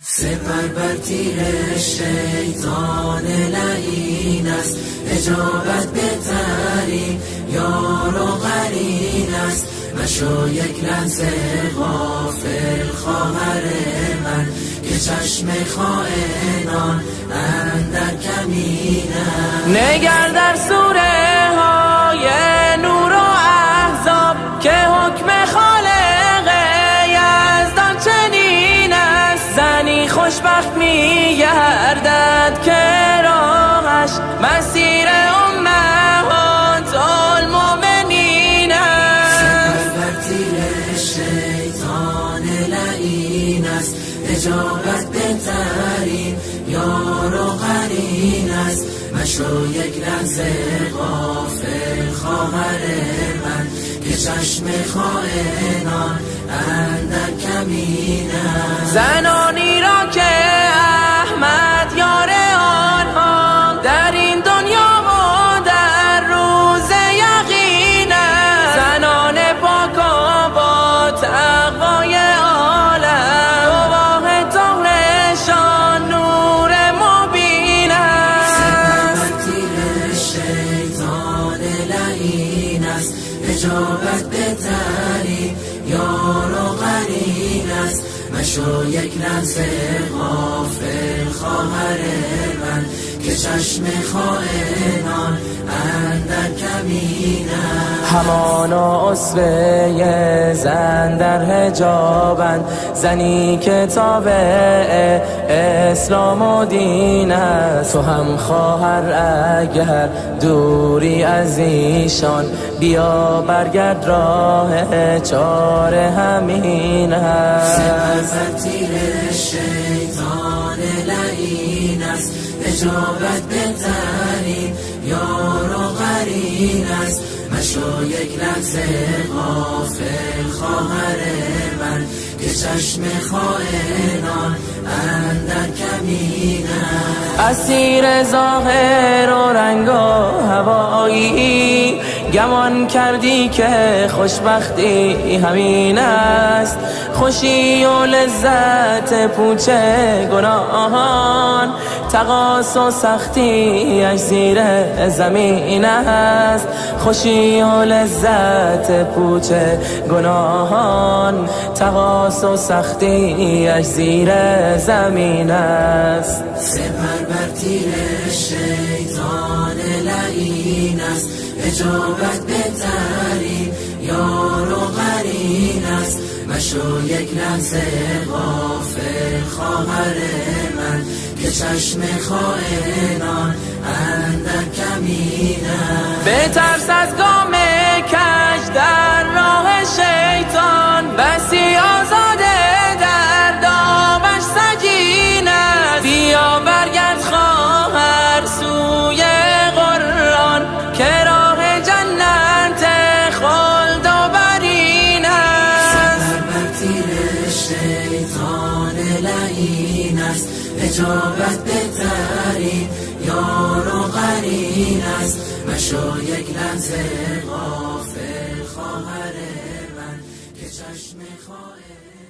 سپر بر تیر شیطان لعین است، اجابت بهترین یار و قرین است. مشو یک لحظه غافل خواهر من، که چشم خائنان اندر کمین است. نگر در سوره های نور و احزاب، که حکم خالق یزدان چنین است. زنی خوشبخت می گردد که راهش مسیر امهات المؤمنین است. سپر بر تیر شیطان لعین است، اجابت بهترین یار و قرین است. مشو یک لحظه غافل خواهر من، که چشم خائنان اندر کمین است. زنانی را که احمد یار آنها در این دنیا و در روز یقین است. زنان پاک و با تقوای عالم، گواه طهرشان نور مبین است. سپر بر تیر شیطان لعین است، اجابت بهترین یار و قرین است. مشو یک لحظه غافل خواهر من، که چشم خائنان اندر کمین است. همانا اسوه زن در حجابند، زنی که تابع اسلام و دین است. تو هم خواهر اگر دوری از ایشان، بیا برگرد راه چاره همین است. سپر تیر شیطان لعین است، اجابت بهترین یار و قرین است. مشو یک لحظه غافل خواهر من، که چشم خائنان اندر کمین است. اسیر ظاهر و رنگ و هوایی، گمان کردی که خوشبختی همین است. خوشی و لذت پوچ گناهان، تقاص و سختی اش زیر زمین است. خوشی و لذت پوچ گناهان، تقاص و سختی اش زیر زمین است. سپر بر تیر شیطان لعین است، اجابت بهترین یار و قرین است. مشو یک لحظه غافل خواهر من، که چشم خائنان اندر کمین است. بترس از گام کج در راه شیطان، بسی آزاده در دامش سجین است. بیا برگرد خواهر سوی قرآن، که راه جنت خلد و برین است. سپر بر تیر شیطان لعین است، اجابت بهترین یار و قرین است. مشو یک لحظه غافل خواهر من، که چشم خائن